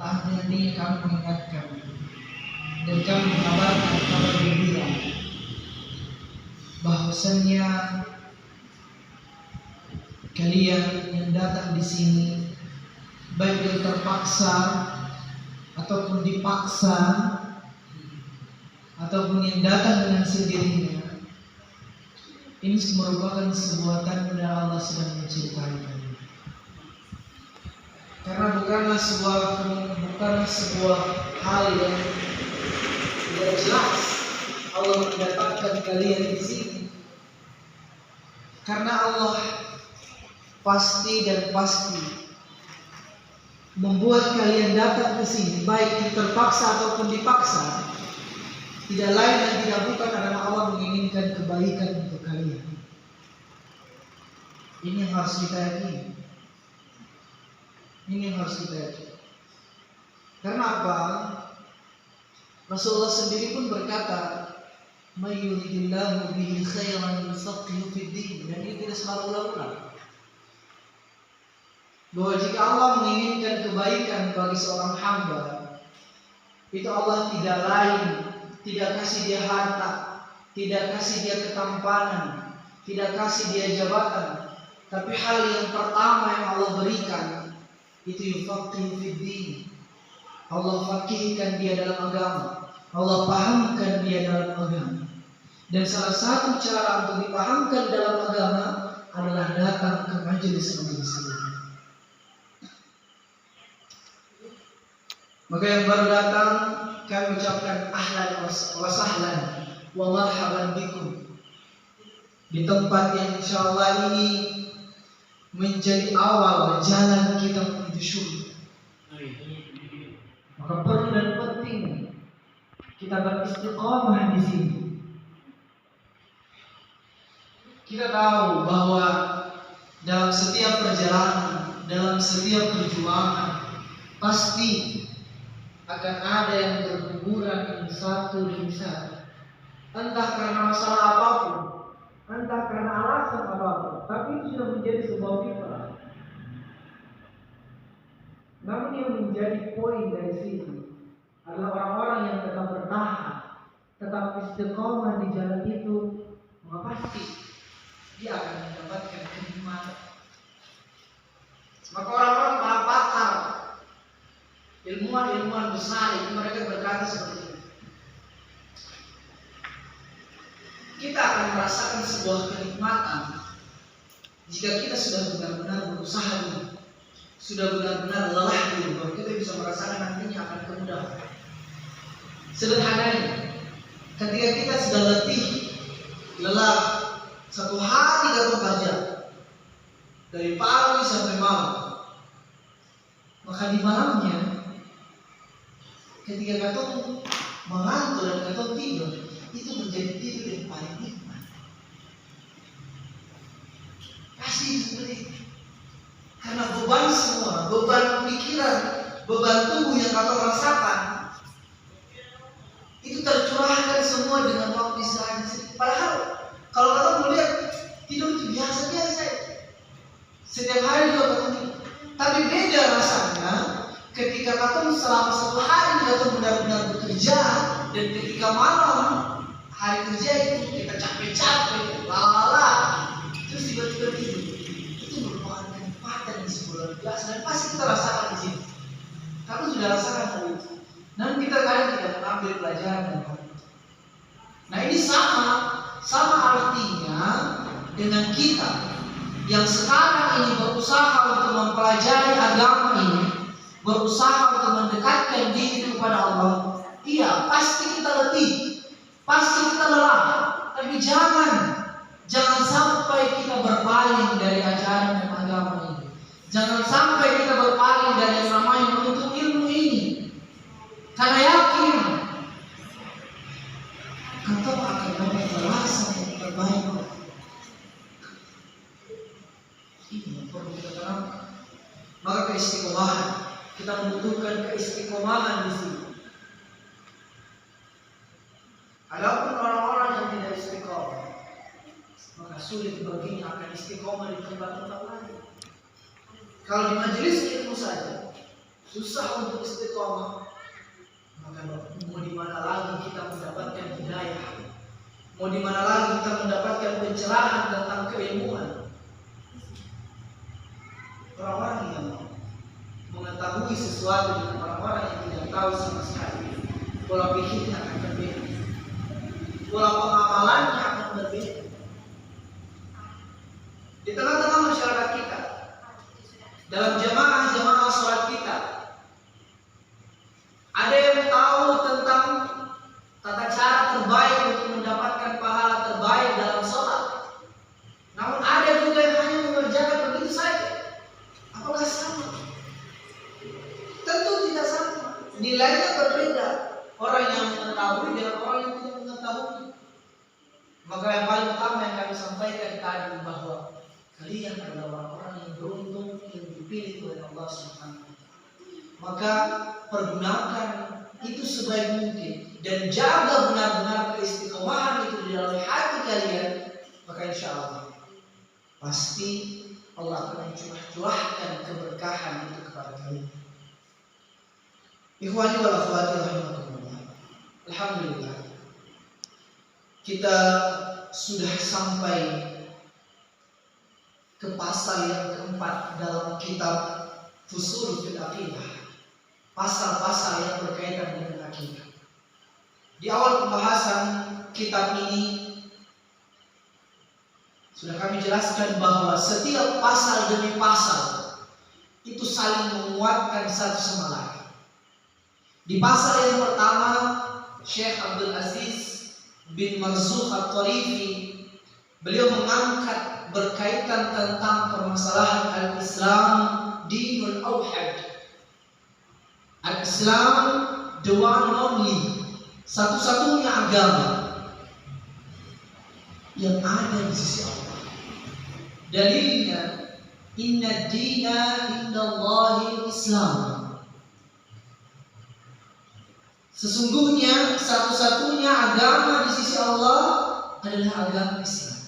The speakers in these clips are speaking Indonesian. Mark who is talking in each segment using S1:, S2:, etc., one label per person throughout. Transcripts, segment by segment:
S1: ini kami mengingatkan dan kami mengabarkan kabar gembira bahwasannya kalian yang datang di sini, baik yang terpaksa ataupun dipaksa, ataupun yang datang dengan sendirinya, ini merupakan sebuah tanda Allah sedang mencintai kalian. Karena bukanlah sebuah hal yang tidak jelas Allah mendatangkan kalian di sini. Karena Allah pasti membuat kalian datang ke sini, baik terpaksa ataupun dipaksa. Tidak lain dan tidak bukan adalah Allah menginginkan kebaikan untuk kalian. Ini yang harus kita yakini. Karena apa? Rasulullah sendiri pun berkata, "May yuridillahu bihi khairan yufaqihu fid din." Dan ini tidak selalu ulang-ulang. Bahwa jika Allah menginginkan kebaikan bagi seorang hamba, itu Allah tidak kasih dia harta, tidak kasih dia ketampanan, tidak kasih dia jabatan, tapi hal yang pertama yang Allah berikan itu yufaqihu fid din. Allah fakihkan dia dalam agama, Allah pahamkan dia dalam agama. Dan salah satu cara untuk dipahamkan dalam agama adalah datang ke majelis-majelis ini. Maka yang baru datang, kami ucapkan ahlan wa sahlan wa marhaban bikum di tempat yang insyaallah ini menjadi awal jalan kita menuju surga. Maka perlu dan penting kita beristiqamah di sini. Kita tahu bahwa dalam setiap perjalanan, dalam setiap perjuangan, pasti akan ada yang berguguran satu demi satu. Entah karena masalah apapun, entah karena alasan apapun, tapi itu sudah menjadi sebuah fitrah. Namun yang menjadi poin dari sini adalah orang-orang yang tetap bertahan, tetap istiqomah di jalan itu, maka pasti dia akan mendapatkan kenikmatan. Maka orang-orang para pakar, ilmuwan besar itu mereka berkata seperti ini. Kita akan merasakan sebuah kenikmatan jika kita sudah benar-benar berusaha dulu, sudah benar-benar lelah dulu, baru kita bisa merasakan nantinya akan kemudahan. Sederhananya, ketika kita sudah letih, lelah, satu hari kita kerja dari pagi sampai malam, maka di malamnya ketika katong mengantuk dan katong tidur, itu menjadi tidur yang paling nikmat. Pasti seperti itu. Karena beban semua, beban pikiran, beban tubuh yang katong rasakan, itu tercurahkan semua dengan waktu istirahat. Padahal kalau katong melihat tidur itu biasa-biasa, setiap hari juga katong tidur. Tapi beda rasanya ketika katong selama satu hari katong benar-benar bekerja, dan ketika malam hari kerja itu kita capek-capek, lala, terus tiba-tiba tidur. Itu merupakan kenikmatan yang sebulan biasa dan pasti kita rasakan di sini. Kamu sudah rasakan hal itu. Dan kita kadang tidak mengambil pelajaran dari hal itu. Nah ini sama artinya dengan kita yang sekarang ini berusaha untuk mempelajari agama ini, berusaha untuk mendekatkan diri kepada Allah. Iya, pasti kita letih, pasti kita lelah, tapi jangan sampai kita berpaling dari ajaran dan agama ini. Jangan sampai kita berpaling dari yang namanya menuntut ilmu ini. Karena yakin kita akan dapat balasan yang terbaik. Ini yang perlu kita tanamkan. Maka keistiqomahan, kita membutuhkan keistiqomahan di sini. Adapun orang-orang yang tidak istiqomah, maka sulit baginya akan istiqomah di tempat-tempat lain. Kalau di majelis ilmu saja, susah untuk istiqomah, maka mau di mana lagi kita mendapatkan hidayah? Mau di mana lagi kita mendapatkan pencerahan tentang keilmuan? Orang-orang yang mengetahui sesuatu dengan orang-orang yang tidak tahu sama sekali, pola pikirnya akan berbeda, pola pengamalannya akan berbeda. Di tengah-tengah masyarakat kita, dalam jamaah sholat kita, ada yang tahu tentang tata cara terbaik untuk mendapatkan pahala terbaik dalam sholat. Namun ada juga yang hanya mengerjakan begitu saja. Apakah sama? Tentu tidak sama. Nilainya berbeda. Orang yang mengetahui dengan orang yang tidak mengetahui. Maka yang paling utama yang kami sampaikan tadi bahwa kalian adalah orang-orang yang beruntung yang dipilih oleh Allah Subhanahu wa Ta'ala. Maka pergunakan itu sebaik mungkin dan jaga benar-benar keistiqomahan itu di dalam hati kalian, maka insya Allah pasti Allah akan mencurahkan keberkahan itu kepada kalian. Ikhwani wal akhwati rahimakumullah. Alhamdulillah, kita sudah sampai ke pasal yang keempat dalam kitab Fusul fil Aqidah. Pasal-pasal yang berkaitan dengan akidah. Di awal pembahasan kitab ini sudah kami jelaskan bahwa setiap pasal demi pasal itu saling menguatkan satu sama lain. Di pasal yang pertama, Syekh Abdul Aziz bin Mansur At-Tarifi, beliau mengangkat berkaitan tentang permasalahan al-Islam dinul awhad. Al-Islam, the one and only, satu-satunya agama yang ada di sisi Allah. Dalilnya, inna dina indallahi Islam. Sesungguhnya satu-satunya agama di sisi Allah adalah agama Islam.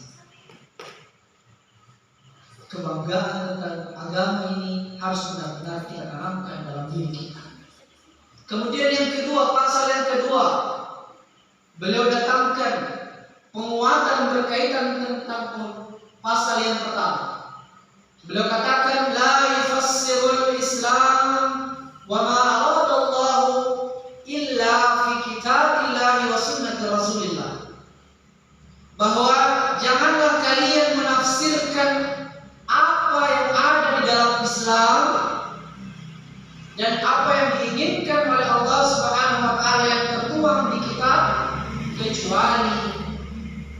S1: Kebanggaan tentang agama ini harus benar-benar kita tanamkan dalam diri kita. Kemudian yang kedua, pasal yang kedua, beliau datangkan penguatan berkaitan tentang pasal yang pertama. Beliau katakan la yufassirul Islam wa ma aradallahu illa fi kitabillahi wa sunnati Rasulillah. Bahwa janganlah kalian menafsirkan apa yang ada di dalam Islam dan apa yang diinginkan oleh Allah Subhanahu wa Ta'ala yang tertuang di kitab, kecuali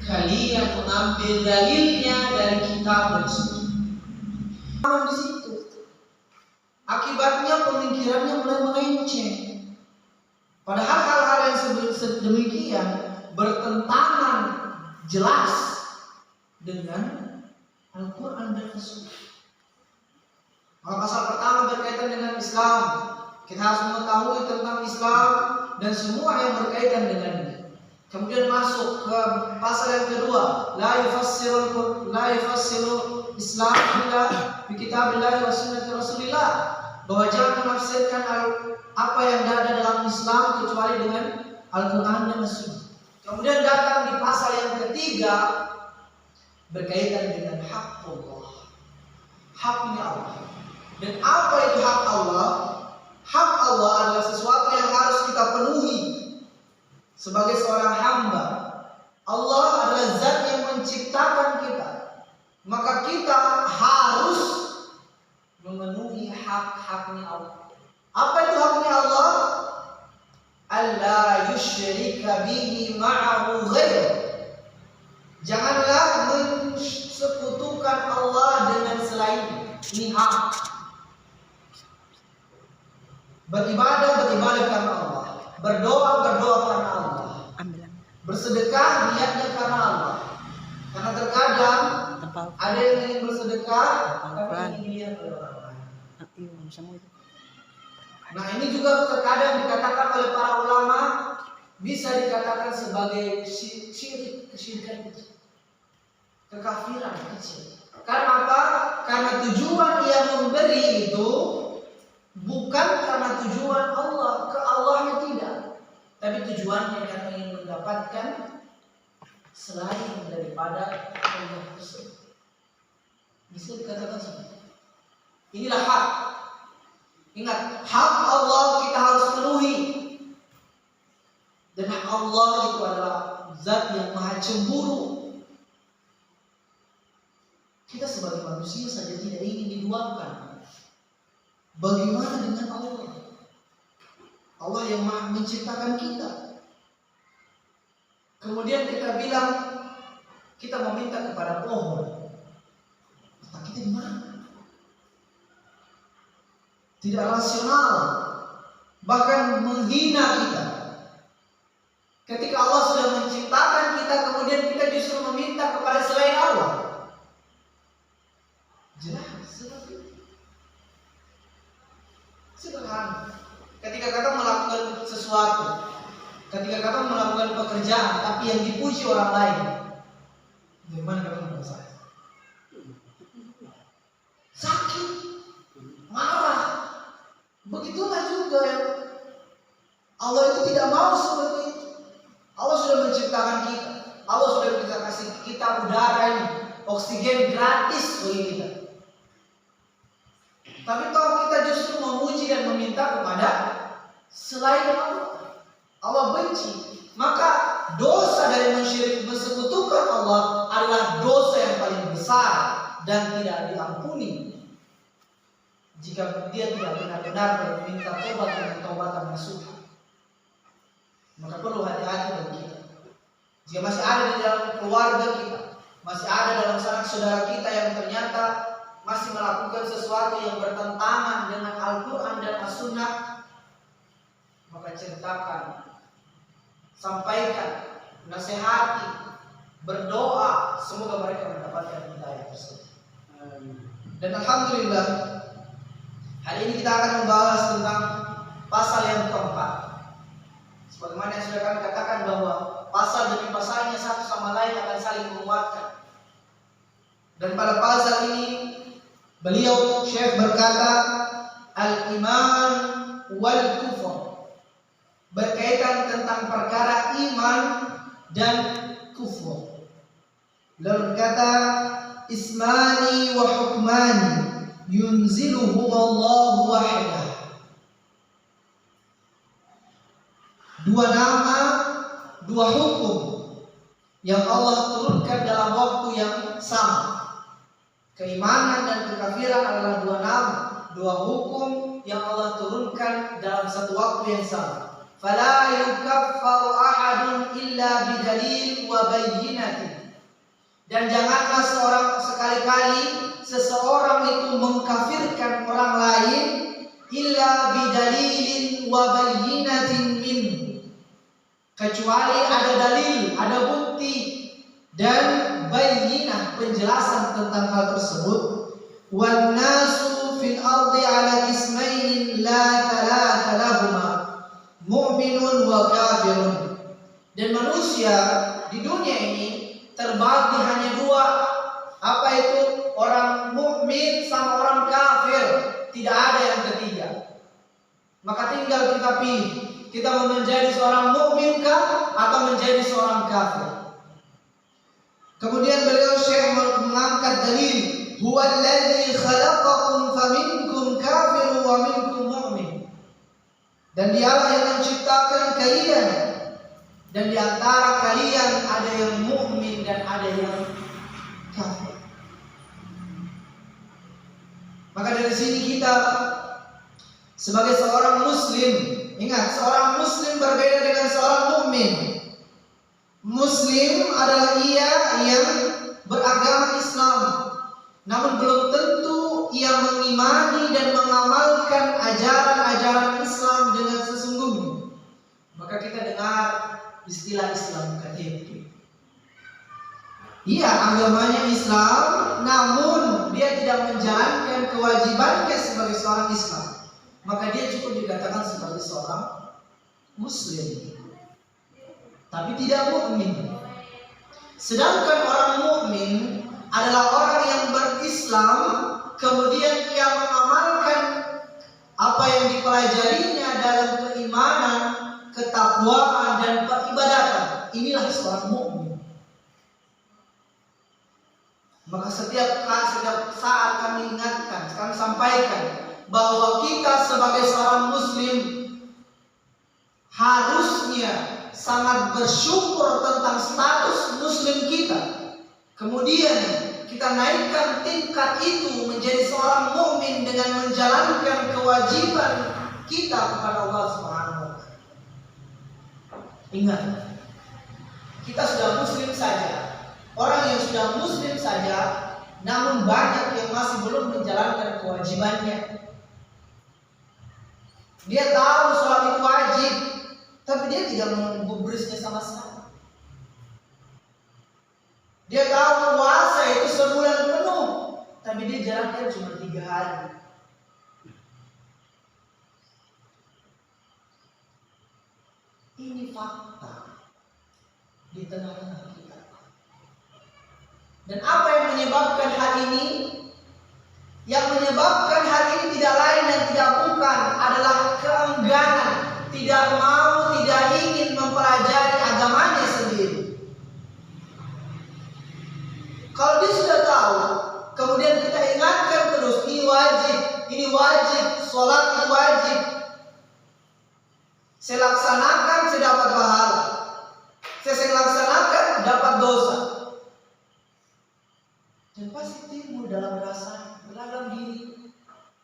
S1: kalian mengambil dalilnya dari kitab dan sunnah. Di situ akibatnya pemikirannya mulai melenceng. Padahal hal-hal yang sedemikian bertentangan jelas dengan Al-Quran dan Sunnah. Maka pasal pertama berkaitan dengan Islam. Kita harus mengetahui tentang Islam dan semua yang berkaitan dengannya. Kemudian masuk ke pasal yang kedua, la yufassiru Islam illa bi kitabillahi wa sunnati Rasulillah. Bahwa jangan menafsirkan apa yang ada dalam Islam kecuali dengan Al-Quran dan As-Sunnah. Kemudian datang di pasal yang ketiga berkaitan dengan hak Allah, haknya Allah. Dan apa itu hak Allah? Hak Allah adalah sesuatu yang harus kita penuhi sebagai seorang hamba. Allah adalah zat yang menciptakan kita, maka kita harus memenuhi hak-haknya Allah. Apa itu haknya Allah? Allah yusyrika bihi ma'ahu ghairuh. Janganlah mensekutukan Allah dengan selainnya. Ini hak. Beribadah karena Allah. Berdoa karena Allah. Bersedekah niatnya karena Allah. Karena terkadang ada yang ingin bersedekah tapi ingin dilihat oleh orang lain. Nah, ini juga terkadang dikatakan oleh para ulama bisa dikatakan sebagai syirik, kesyirikan kecil, kekafiran kecil. Karena apa? Karena tujuan ia memberi itu Bukan karena tujuan Allah, ke Allahnya tidak, tapi tujuannya karena ingin mendapatkan selain daripada Allah tersebut. Bisa dikatakan seperti inilah hak. Ingat, hak Allah kita harus penuhi. Dan hak Allah itu adalah zat yang maha cemburu. Kita sebagai manusia saja tidak ingin diduakan. Bagaimana dengan Allah? Allah yang maha menciptakan kita. Kemudian kita bilang kita meminta kepada pohon. Maka kita di mana? Tidak rasional, bahkan menghina kita. Ketika Allah sudah menciptakan kita, kemudian kita justru meminta kepada selain Allah. Jelas seperti itu. Sederhana. Ketika kita melakukan sesuatu, ketika kita melakukan pekerjaan, tapi yang dipuji orang lain, bagaimana kita merasa? Sakit, marah. Begitulah juga yang Allah itu tidak mau seperti itu. Allah sudah menciptakan kita. Allah sudah bisa kasih kita udara ini, oksigen gratis bagi kita. Tapi kalau kita justru memuji dan meminta kepada selain Allah, Allah benci. Maka dosa dari mensyirik, mensekutukan Allah adalah dosa yang paling besar dan tidak diampuni jika dia tidak benar-benar meminta tobat dengan taubatan nasuha. Maka perlu hati-hati bagi kita. Jika masih ada di dalam keluarga kita, masih ada dalam sanak saudara kita yang ternyata masih melakukan sesuatu yang bertentangan dengan Al-Quran dan As-Sunnah, maka ceritakan, sampaikan, nasihati, berdoa, semoga mereka mendapatkan hidayah tersebut. Dan alhamdulillah, hari ini kita akan membahas tentang pasal yang keempat. Sebagaimana yang sudah kami katakan bahwa pasal demi pasalnya satu sama lain akan saling menguatkan. Dan pada pasal ini beliau Syekh berkata al-iman wal kufur, berkaitan tentang perkara iman dan kufur. Lalu berkata ismani wa hukmani yunziluhum Allahu wahdah. Dua nama, dua hukum yang Allah turunkan dalam waktu yang sama. Keimanan dan kekafiran adalah dua nama, dua hukum yang Allah turunkan dalam satu waktu yang sama. Fala yukaffaru ahadun illa bidalil wa bayyinatin. Dan janganlah sekali-kali seseorang itu mengkafirkan orang lain illa bidalilin wa bayyinatin minhu, kecuali ada dalil, ada bukti dan bayyinah, penjelasan tentang hal tersebut. Wan nasu fil ardi ala qismain la thalatha lahuma, mu'minun wa kafirun. Dan manusia di dunia ini terbagi hanya dua. Apa itu? Orang mukmin sama orang kafir. Tidak ada yang ketiga. Maka tinggal kita pilih, kita mau menjadi seorang mukmin kah atau menjadi seorang kafir. Kemudian beliau Syekh mengangkat dalil, huwa alladzi khalaqakum faminkum kafirun wa minkum mu'min. Dan dialah yang menciptakan kalian, dan di antara kalian ada yang mukmin dan ada yang kafir. Maka dari sini kita sebagai seorang muslim, ingat, seorang muslim berbeda dengan seorang mukmin. Muslim adalah ia yang beragama Islam, namun belum tentu ia mengimani dan mengamalkan ajaran-ajaran Islam dengan sesungguhnya. Maka kita dengar istilah Islam KTP. Ia agamanya Islam, namun dia tidak menjalankan kewajibannya sebagai seorang Islam. Maka dia cukup dikatakan sebagai seorang Muslim, tapi tidak mukmin. Sedangkan orang mukmin adalah orang yang berislam, kemudian ia mengamalkan apa apa yang dipelajarinya dalam keimanan, ketakwaan dan peribadatan. Inilah seorang mukmin. Maka setiap saat kami ingatkan, kami sampaikan bahwa kita sebagai seorang muslim harusnya sangat bersyukur tentang status muslim kita. Kemudian kita naikkan tingkat itu menjadi seorang mukmin dengan menjalankan kewajiban kita kepada Allah Subhanahu wa taala. Ingat, kita sudah muslim saja. Orang yang sudah muslim saja, namun banyak yang masih belum menjalankan kewajibannya. Dia tahu sholat itu wajib, tapi dia tidak menggubrisnya sama sekali. Dia tahu puasa itu sebulan penuh, tapi dia jalankan cuma 3 hari. Ini fakta di tengah-tengah kita. Dan apa yang menyebabkan hal ini? Yang menyebabkan hal ini tidak lain dan tidak bukan adalah keengganan, tidak mau, tidak ingin mempelajari agamanya sendiri. Kalau dia sudah tahu, kemudian kita ingatkan terus, ini wajib, sholat itu wajib. Saya laksanakan, saya dapat pahala. Saya laksanakan, dapat dosa. Dan pasti timbul dalam rasa, dalam diri.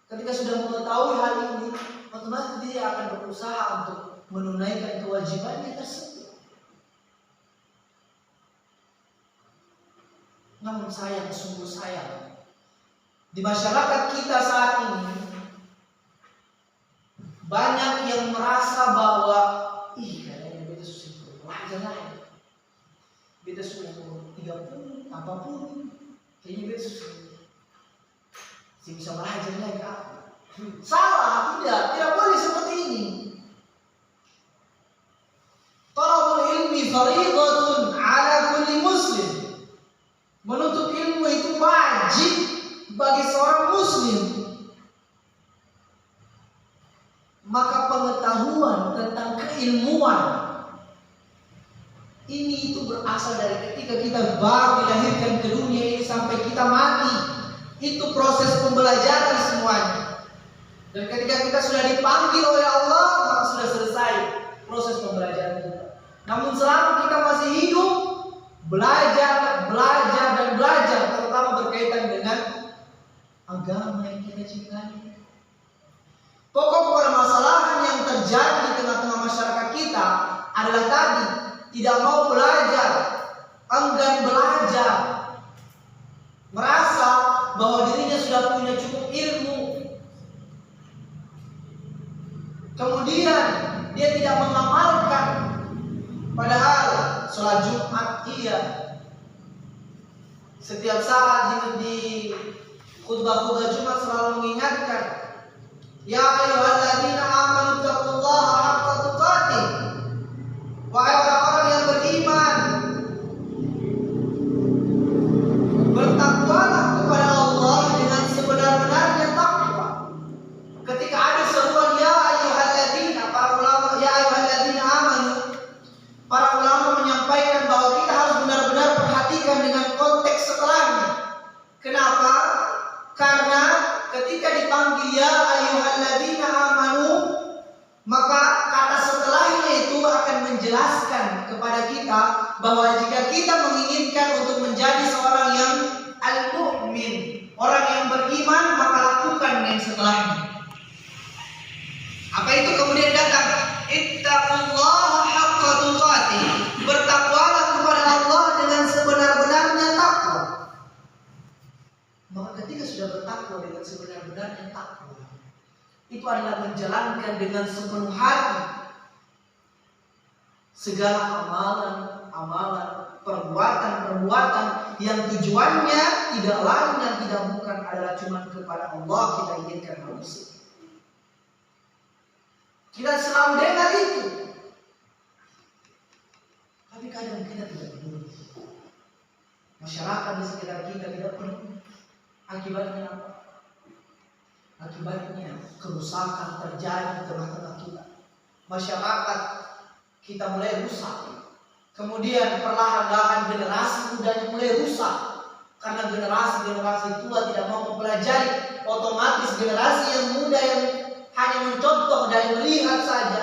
S1: Ketika sudah mengetahui hal ini, otomatis dia akan berusaha untuk menunaikan kewajibannya tersebut. Namun sayang, sungguh sayang, di masyarakat kita saat ini banyak yang merasa bahwa kayaknya beta sudah belajar lain, beta sudah 30, apapun, kayaknya beta sudah bisa belajar lagi apa? Salah, tidak boleh seperti ini. Talabul ilmi fariidatun ala kulli muslim. Menuntut ilmu itu wajib bagi seorang muslim. Maka pengetahuan tentang keilmuan ini itu berasal dari ketika kita baru dilahirkan ke dunia ini sampai kita mati. Itu proses pembelajaran semuanya. Dan ketika kita sudah dipanggil oleh Allah, maka sudah selesai proses pembelajaran kita. Namun selama kita masih hidup, belajar, terutama berkaitan dengan agama yang kita cintai. Pokok permasalahan yang terjadi di tengah-tengah masyarakat kita adalah tadi, tidak mau belajar, enggan belajar, merasa bahwa dirinya sudah punya cukup ilmu. Kemudian dia tidak mengamalkan, padahal sholat Jumat iya. Setiap saat di khutbah Jumat selalu mengingatkan, ya ayyuhalladzina amanu taqullaha haqqa tuqatih. Wahai orang-orang yang beriman, bertakwalah kepada Allah dengan sebenar-benarnya takwa. Ketika ada seruan ya ayyuhalladzina, ya ayyuhalladzina amanu, para ulama menyampaikan bahwa kita harus benar-benar perhatikan dengan konteks setelahnya. Kenapa? Karena ketika dipanggil ya ayyuhalladzina amanu, maka kata setelahnya itu akan menjelaskan kepada kita bahwa jika kita menginginkan untuk menjadi seorang yang al-mu'min, orang yang beriman, maka lakukan yang setelahnya. Apa itu kemudian datang? Ittaqullaha haqqa tuqatih. Bertakwalah kepada Allah dengan sebenar-benarnya takwa. Maka ketika sudah bertakwa dengan sebenar-benarnya takwa, itu adalah menjalankan dengan sepenuh hati segala amalan, perbuatan yang tujuannya tidak lain dan tidak bukan adalah cuma kepada Allah kita inginkan manusia. Kita selalu dengar itu, tapi kadang kita tidak peduli. Masyarakat di sekitar kita tidak peduli. Akibatnya apa? Akibatnya kerusakan terjadi di tengah-tengah kita. Masyarakat kita mulai rusak. Kemudian perlahan-lahan generasi mudanya mulai rusak. Karena generasi tua tidak mau mempelajari. Otomatis generasi yang muda yang hanya mencontoh dan melihat saja,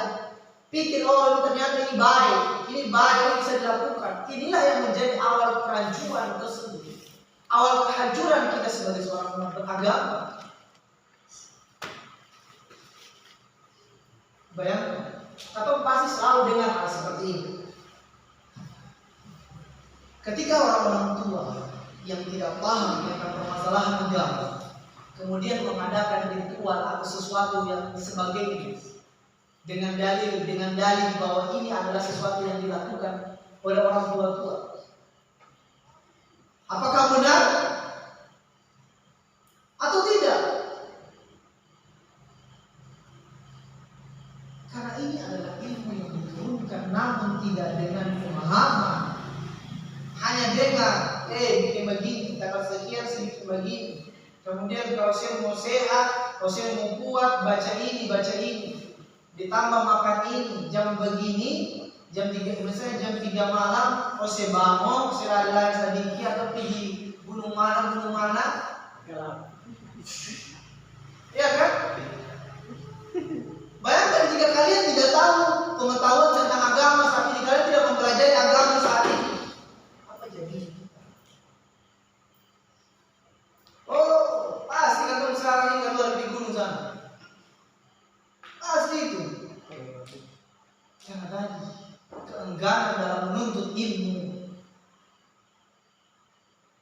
S1: pikir oh ternyata ini baik, ini bisa dilakukan. Inilah yang menjadi awal kehancuran tersebut. Awal kehancuran kita sebagai seorang umat beragama. Bayangkan, atau pasti selalu dengar hal seperti ini. Ketika orang-orang tua yang tidak paham tentang permasalahan agama, kemudian mengadakan ritual atau sesuatu yang sebagainya dengan dalih bahwa ini adalah sesuatu yang dilakukan oleh orang tua-tua. Apakah benar atau tidak? Karena ini adalah ilmu yang diturunkan namun tidak dengan pemahaman. Hanya dengar, bikin begini, tanggal sekian sedikit begini. Kemudian kalau saya mau sehat, kalau saya mau kuat, baca ini. Ditambah makan ini, jam begini, jam 3, misalnya jam 3 malam, saya bangun, saya lari sedikit atau pergi gunung mana. Ya kan? Bayangkan jika kalian tidak tahu pengetahuan tentang agama saat ini, kalian tidak mempelajari agama saat ini, apa jadinya kita? Oh, pasti kan sekarang ini kan di gunung sana. Pasti itu. Karena tadi keengganan dalam menuntut ilmu.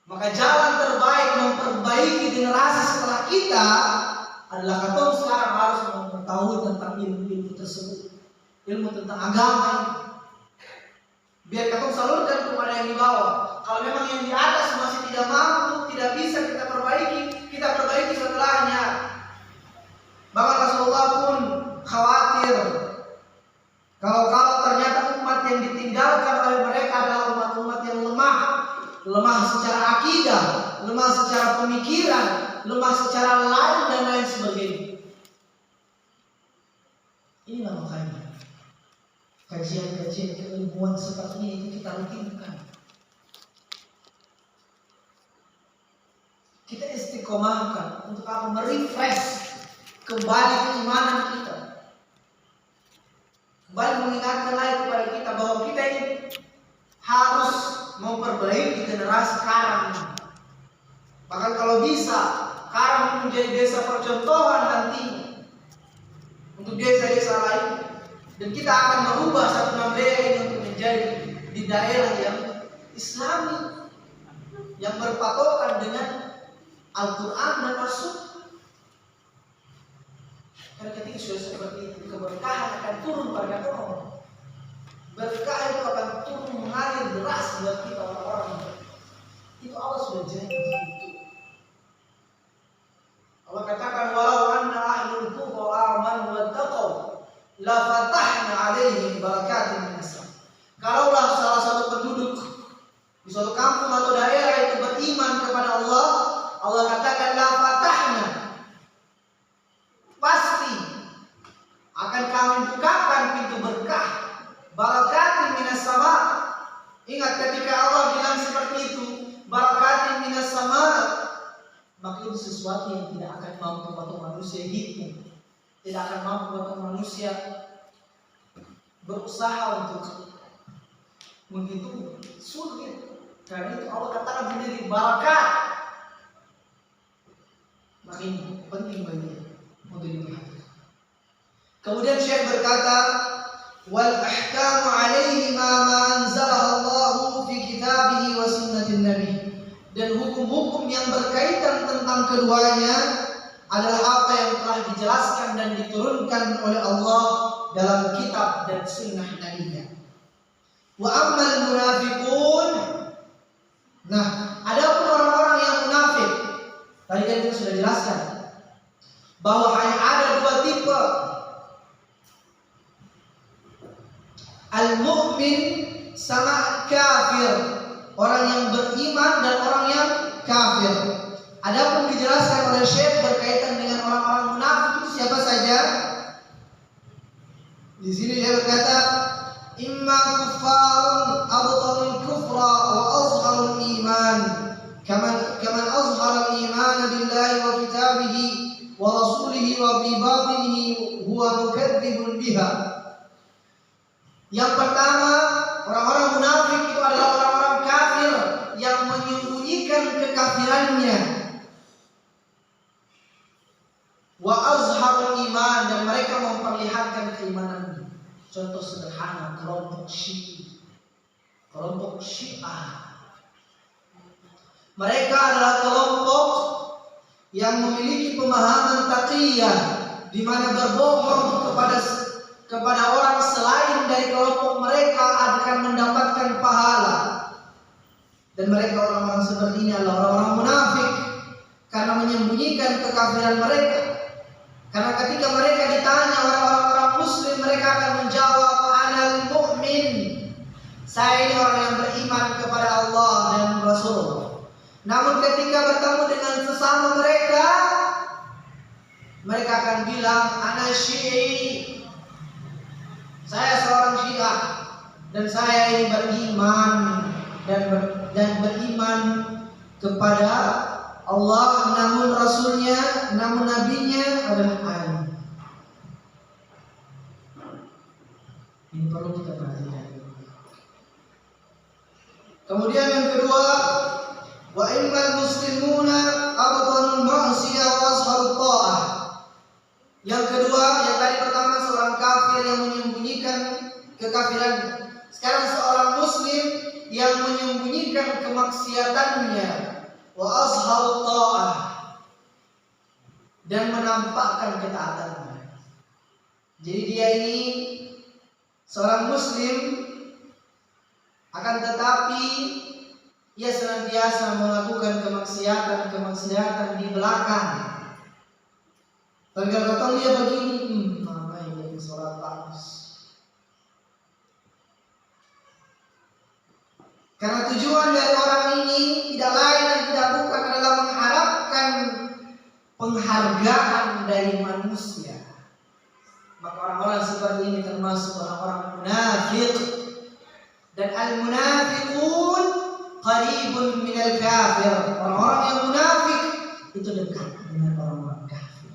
S1: Maka jalan terbaik memperbaiki generasi setelah kita adalah katong sekarang harus mengetahui tentang ilmu tersebut, ilmu tentang agama. Biar katong salurkan kepada yang di bawah. Kalau memang yang di atas masih tidak mampu, tidak bisa kita perbaiki setelahnya. Bahkan Rasulullah pun khawatir kalau ternyata umat yang ditinggalkan oleh mereka adalah umat-umat yang lemah secara akidah, lemah secara pemikiran, lemah secara lain dan lain sebagainya. Inilah makanya kajian-kajian keilmuan seperti ini itu kita rutinkan. Kita istiqomahkan untuk apa? Merefresh kembali keimanan kita. Kembali mengingatkan lagi kepada kita bahwa kita ini harus memperbaiki generasi Karang ini. Bahkan kalau bisa, Karang menjadi desa percontohan nantinya untuk desa-desa lain. Dan kita akan merubah satu Mambea ini untuk menjadi di daerah yang Islami, yang berpatokan dengan Al-Quran dan As-Sunnah. Karena ketika sudah seperti itu, keberkahan akan turun pada orang. Berkah itu akan turun mengalir deras buat kita orang-orang. Itu Allah sudah janji itu. Allah katakan walau anna ahlul qura amanu wattaqau la fatahna alaihim barakatin minas sama. Kalaulah salah satu penduduk di suatu kampung atau daerah itu beriman kepada Allah, Allah katakan la fatahna, pasti akan kami bukakan pintu berkah, barakatin minas sama. Ingat ketika Allah bilang seperti itu, barakatin minas sama, maka itu sesuatu yang tidak akan mampu untuk manusia hidup, tidak akan mampu untuk manusia berusaha untuk menghitung. Sulit. Karena itu Allah katakan sendiri barakat. Maka ini penting bagi untuk diperhatikan. Kemudian Syekh berkata, wal ahkamu alaihi ma anzalahu Allah fi kitabihi wa sunnatin nabi. Dan hukum-hukum yang berkaitan tentang keduanya adalah apa yang telah dijelaskan dan diturunkan oleh Allah dalam kitab dan sunnah Nabi-Nya. Wa ammal munafiqun, nah adapun orang-orang yang munafik, tadi kan kita sudah jelaskan bahwa hanya ada dua tipe, al-mu'min sama kafir, orang yang beriman dan orang yang kafir. Adapun dijelaskan oleh Syekh berkaitan dengan orang-orang munafik itu siapa saja? Di sini dia berkata, imma kuffarun abtalul kufra wa azharul iman, kaman azhara al-iman billahi wa kitabihi wa rasulihi wa fi batinihi huwa mukadzibun biha. Yang pertama, orang-orang munafik itu adalah orang-orang kafir yang menyembunyikan kekafirannya. Wa azharul iman, dan mereka memperlihatkan keimanannya. Contoh sederhana, kelompok Syiah. Mereka adalah kelompok yang memiliki pemahaman taqiyah, di mana berbohong kepada orang selain dari kelompok mereka akan mendapatkan pahala. Dan mereka orang-orang seperti ini adalah orang-orang munafik karena menyembunyikan kekafiran mereka. Karena ketika mereka ditanya oleh orang-orang muslim, mereka akan menjawab, anal mu'min, saya ini orang yang beriman kepada Allah dan Rasul. Namun ketika bertemu dengan sesama mereka akan bilang, ana Syi'i, saya seorang Syiah, dan saya ini beriman dan beriman kepada Allah, namun Rasulnya, namun Nabinya adalah Ali. Ini perlu kita perhatikan. Kemudian yang kedua, wa immal muslimuna abtalul ma'siyah wa asharut ta'ah. Yang kedua, yang tadi pertama seorang kafir yang menyembunyikan kekafiran. Sekarang seorang muslim yang menyembunyikan kemaksiatannya, wa azharut ta'ah, dan menampakkan ketaatannya. Jadi dia ini seorang muslim, akan tetapi ia senantiasa melakukan kemaksiatan di belakang. Tergantung dia begini, mama ini sholat bagus. Karena tujuan dari orang ini tidak lain dan tidak bukan adalah mengharapkan penghargaan dari manusia. Maka orang-orang seperti ini termasuk orang-orang munafik. Dan al-munafiqun qaribun minal kafir. Orang-orang yang munafik itu dekat dengan orang-orang kafir.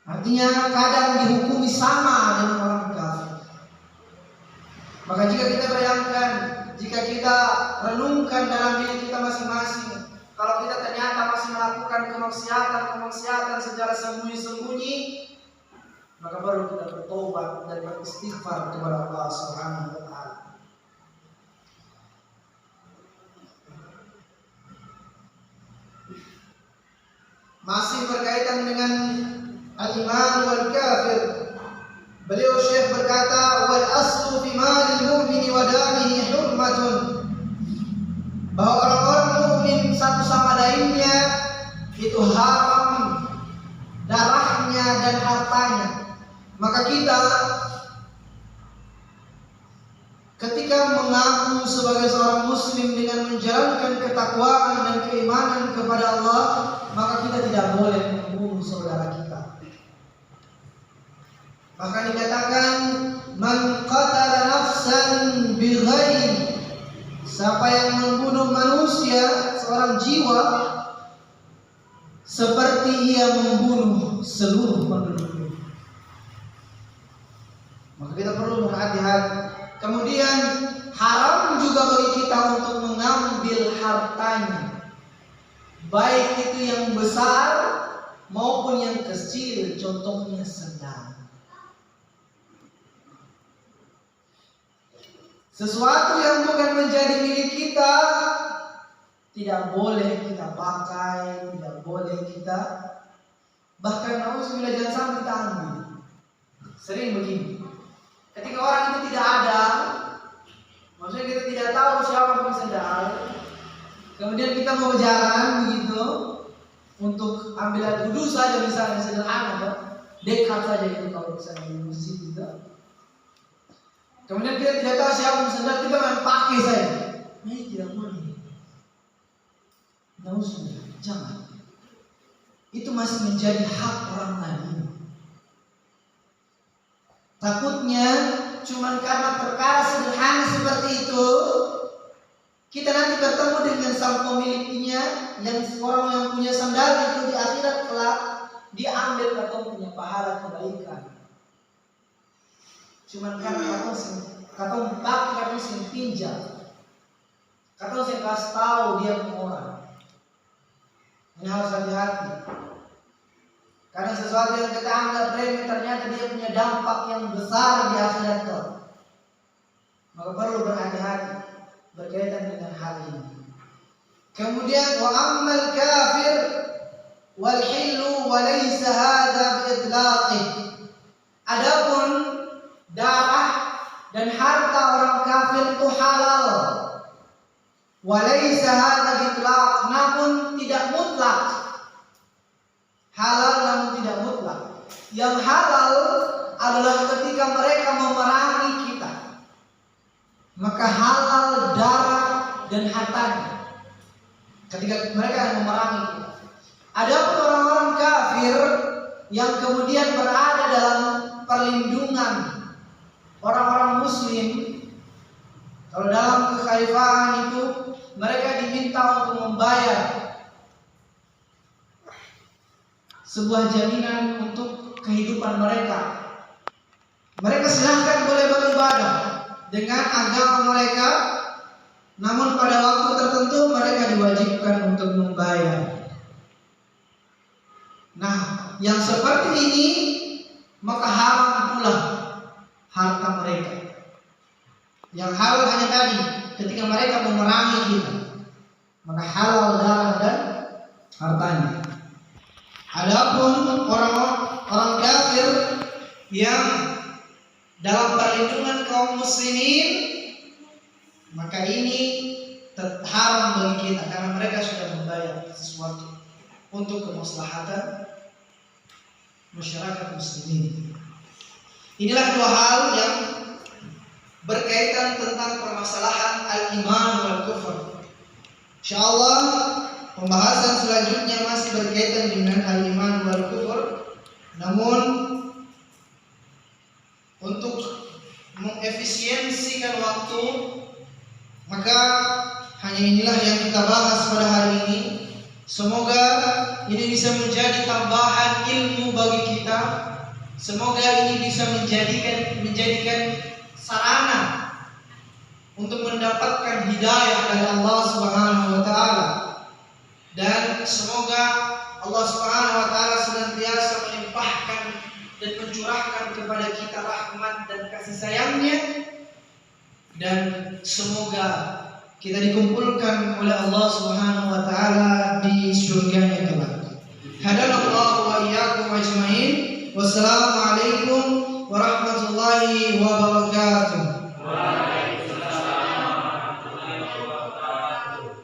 S1: Artinya kadang dihukumi sama dengan orang kafir. Maka jika kita bayangkan, jika kita renungkan dalam diri kita masing-masing, kalau kita ternyata masih melakukan kemaksiatan secara sembunyi-sembunyi, maka baru kita bertobat dan beristighfar kepada Allah Subhanahu wa taala. Masih berkaitan dengan al-iman wal kafir, beliau Syekh berkata, wal aslu fi malil mu'mini wa damihi hurmatun, bahwa orang-orang mukmin satu sama lainnya itu haram darahnya dan hartanya. Maka kita ketika mengaku sebagai seorang muslim dengan menjalankan ketakwaan dan keimanan kepada Allah, maka kita tidak boleh membunuh saudara kita. Bahkan dikatakan, man qatala nafsan bighairi, siapa yang membunuh manusia, seorang jiwa, seperti ia membunuh seluruh penduduk. Maka kita perlu berhati-hati. Kemudian haram juga bagi kita untuk mengambil hartanya, baik itu yang besar maupun yang kecil, contohnya sendal. Sesuatu yang bukan menjadi milik kita tidak boleh kita pakai, tidak boleh kita, bahkan nauzubillah jangan sampai kita ambil. Sering begini. Ketika orang itu tidak ada, maksudnya kita tidak tahu siapa punya sendal, kemudian kita mau jalan begitu untuk ambil air wudhu saja, misalnya sederhana, dekat saja itu kalau misalnya di masjid itu. Kemudian kita tidak tahu siapa punya sendal, kita main pakai saja. Ini tidak boleh. Nauzubillah, jangan. itu masih menjadi hak orang lain. Takutnya cuman karena perkara sederhana seperti itu, kita nanti bertemu dengan sang pemiliknya, yang orang yang punya sandal itu di akhirat kelak dia ambil katong punya pahala kebaikan. Cuman karena katong pakai, katong sing pinjam, katong sing kasih tahu dia punya orang. Ini harus hati-hati. Karena sesuatu yang kita anggap remeh ternyata dia punya dampak yang besar di akhirat kelak. Maka perlu berhati-hati berkaitan dengan hal ini. Kemudian wa ammal kafir wal hillu wa laysa hadha bi itlaqih. Adapun darah dan harta orang kafir itu halal. Wa laysa hadha bi itlaq, namun tidak mutlak. Halal namun tidak mutlak. Yang halal adalah ketika mereka memerangi kita, maka halal darah dan hartanya ketika mereka memerangi kita. Adapun orang-orang kafir yang kemudian berada dalam perlindungan orang-orang muslim, kalau dalam kekhalifahan itu mereka diminta untuk membayar sebuah jaminan untuk kehidupan mereka. Mereka silahkan boleh beribadah dengan agama mereka, namun pada waktu tertentu mereka diwajibkan untuk membayar. Nah, yang seperti ini maka haram pula harta mereka. Yang halal hanya tadi ketika mereka memerangi kita, maka halal darah dan hartanya. Adapun orang kafir yang dalam perlindungan kaum muslimin, maka ini haram bagi kita karena mereka sudah membayar sesuatu untuk kemaslahatan masyarakat muslimin. Inilah dua hal yang berkaitan tentang permasalahan al-iman wal kufur. Insyaallah pembahasan selanjutnya masih berkaitan dengan al-iman wal kufur. Namun untuk mengefisiensikan waktu, maka hanya inilah yang kita bahas pada hari ini. Semoga ini bisa menjadi tambahan ilmu bagi kita. Semoga ini bisa menjadikan sarana untuk mendapatkan hidayah dari Allah Subhanahu wa taala. Dan semoga Allah Subhanahu wa taala senantiasa melimpahkan dan mencurahkan kepada kita rahmat dan kasih sayangnya, dan semoga kita dikumpulkan oleh Allah Subhanahu wa taala di surganya kelak. Hadanallahu wa iyyakum ajmain. Wassalamualaikum warahmatullahi wabarakatuh.